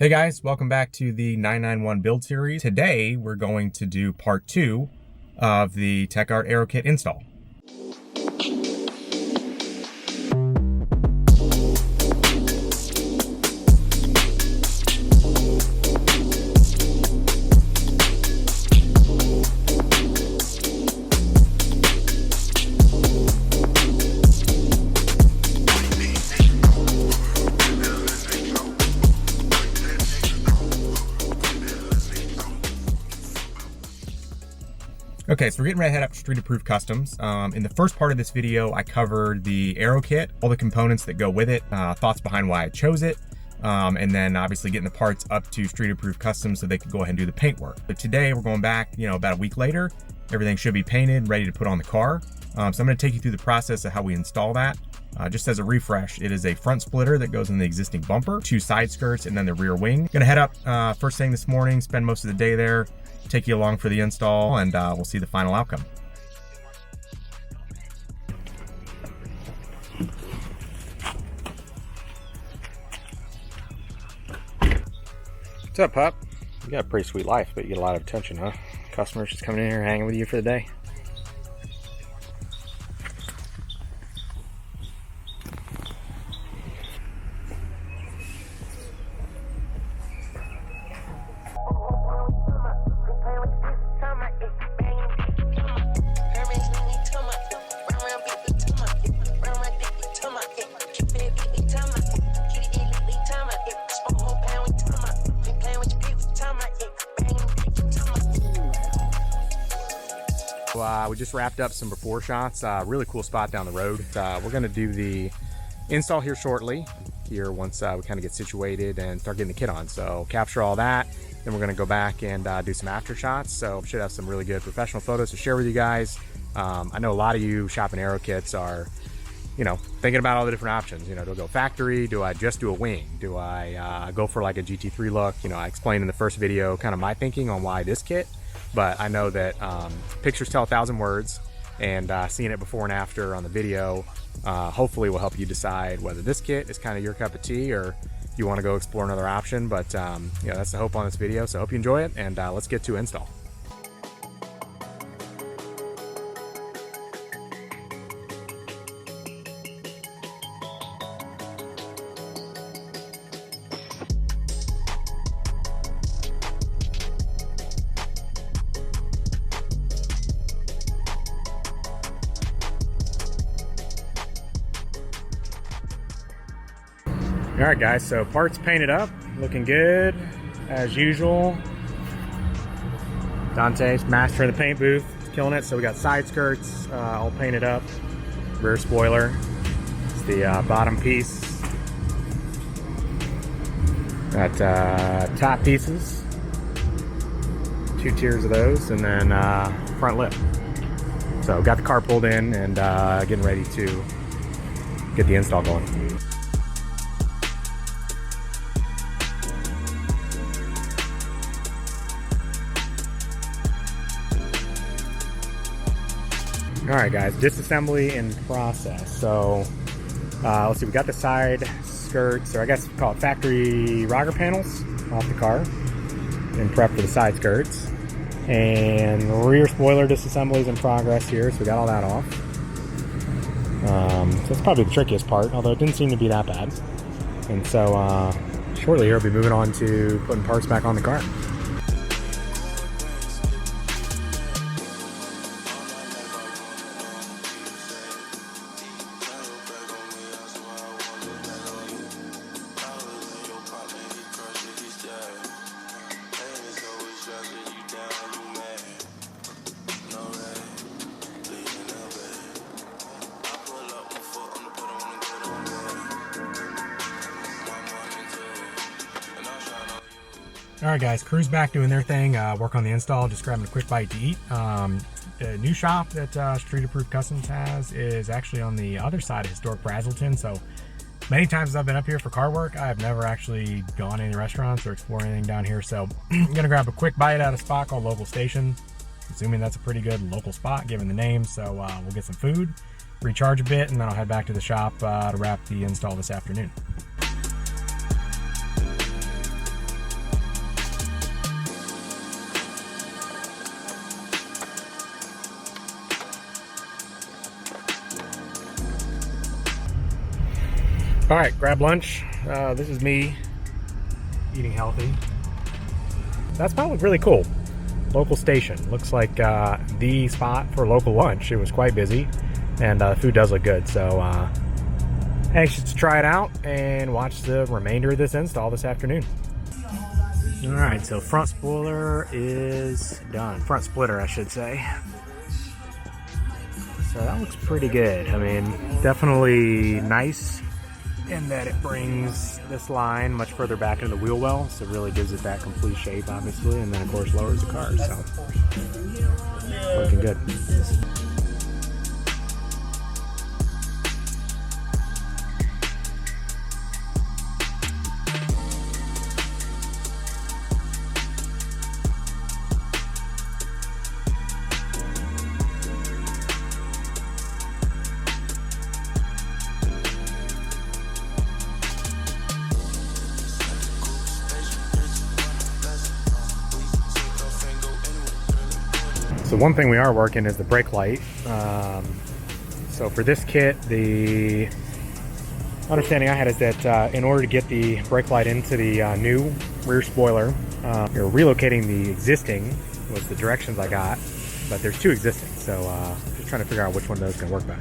Hey guys, welcome back to the 991 build series. Today we're going to do part 2 of the Techart AeroKit install. Okay, so we're getting ready to head up to Street Approved Customs. In the first part of this video, I covered the AeroKit, all the components that go with it, thoughts behind why I chose it, and then obviously getting the parts up to Street Approved Customs so they could go ahead and do the paint work. But today we're going back, about a week later. Everything should be painted, ready to put on the car. So I'm gonna take you through the process of how we install that. Just as a refresh, it is a front splitter that goes in the existing bumper, 2 side skirts, and then the rear wing. Gonna head up first thing this morning, spend most of the day there, take you along for the install, and we'll see the final outcome. What's up, pup? You got a pretty sweet life, but you get a lot of attention, huh? Customers just coming in here, hanging with you for the day. We just wrapped up some before shots, really cool spot down the road. We're gonna do the install here shortly, once we kind of get situated and start getting the kit on. So capture all that, then we're gonna go back and do some after shots. So should have some really good professional photos to share with you guys. I know a lot of you shopping Aero kits are, thinking about all the different options. Do I go factory? Do I just do a wing? Do I go for like a GT3 look? I explained in the first video kind of my thinking on why this kit. But I know that pictures tell 1,000 words, and seeing it before and after on the video hopefully will help you decide whether this kit is kind of your cup of tea or you want to go explore another option. But that's the hope on this video, so I hope you enjoy it, and let's get to install. All right, guys, so parts painted up, looking good as usual. Dante's master in the paint booth, killing it. So we got side skirts all painted up, rear spoiler. It's the bottom piece. Got top pieces, 2 tiers of those, and then front lip. So got the car pulled in and getting ready to get the install going. All right, guys, disassembly in process. So let's see, we got the side skirts, or I guess call it factory rocker panels off the car in prep for the side skirts. And rear spoiler disassembly is in progress here, so we got all that off. So it's probably the trickiest part, although it didn't seem to be that bad. And so shortly here, we'll be moving on to putting parts back on the car. All right, guys, crew's back doing their thing, work on the install, just grabbing a quick bite to eat. The new shop that Street Approved Customs has is actually on the other side of historic Brazelton. So many times as I've been up here for car work, I have never actually gone to any restaurants or explored anything down here. So I'm gonna grab a quick bite at a spot called Local Station. Assuming that's a pretty good local spot given the name. So we'll get some food, recharge a bit, and then I'll head back to the shop to wrap the install this afternoon. All right, grab lunch. This is me eating healthy. That spot looked really cool. Local station. Looks like the spot for local lunch. It was quite busy, and the food does look good. So anxious to try it out and watch the remainder of this install this afternoon. All right, so front spoiler is done. Front splitter, I should say. So that looks pretty good. I mean, definitely nice in that it brings this line much further back into the wheel well, so it really gives it that complete shape, obviously, and then of course lowers the car, so looking good. So one thing we are working is the brake light. So for this kit, the understanding I had is that in order to get the brake light into the new rear spoiler, you're relocating the existing, was the directions I got, but there's two existing. So just trying to figure out which one of those can work better.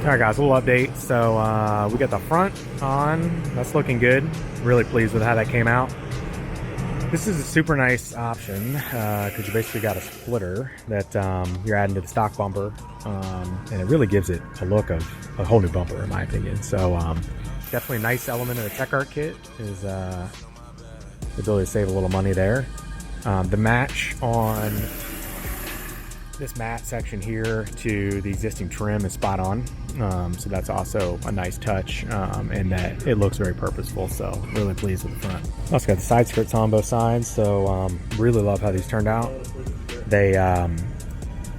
Alright guys, a little update. So we got the front on, that's looking good. Really pleased with how that came out. This is a super nice option because you basically got a splitter that you're adding to the stock bumper, and it really gives it a look of a whole new bumper in my opinion. So definitely a nice element of the Techart kit is the ability to save a little money there. The match on this matte section here to the existing trim is spot on, so that's also a nice touch, and that it looks very purposeful, so really pleased with the front. Also got the side skirts on both sides, so really love how these turned out. They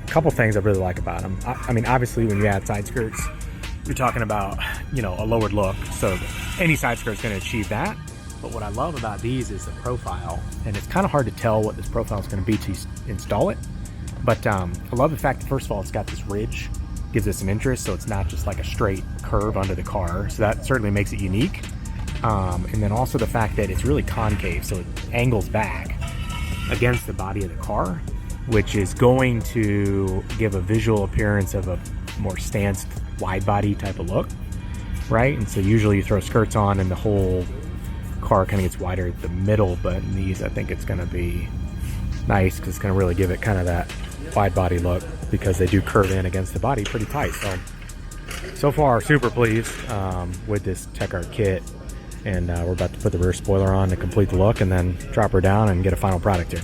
couple things I really like about them. I mean, obviously when you add side skirts, you're talking about, you know, a lowered look, so any side skirt is going to achieve that. But what I love about these is the profile, and it's kind of hard to tell what this profile is going to be to install it. But I love the fact that, first of all, it's got this ridge, gives it some interest, so it's not just like a straight curve under the car, so that certainly makes it unique. And then also the fact that it's really concave, so it angles back against the body of the car, which is going to give a visual appearance of a more stanced, wide body type of look, right? And so usually you throw skirts on and the whole car kind of gets wider at the middle, but in these I think it's going to be nice because it's going to really give it kind of that wide body look because they do curve in against the body pretty tight. So far super pleased with this Techart kit, and we're about to put the rear spoiler on to complete the look and then drop her down and get a final product here.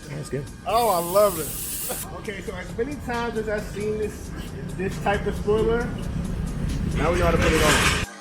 That's good. Oh, I love it. Okay, so as many times as I've seen this type of spoiler, now we know how to put it on.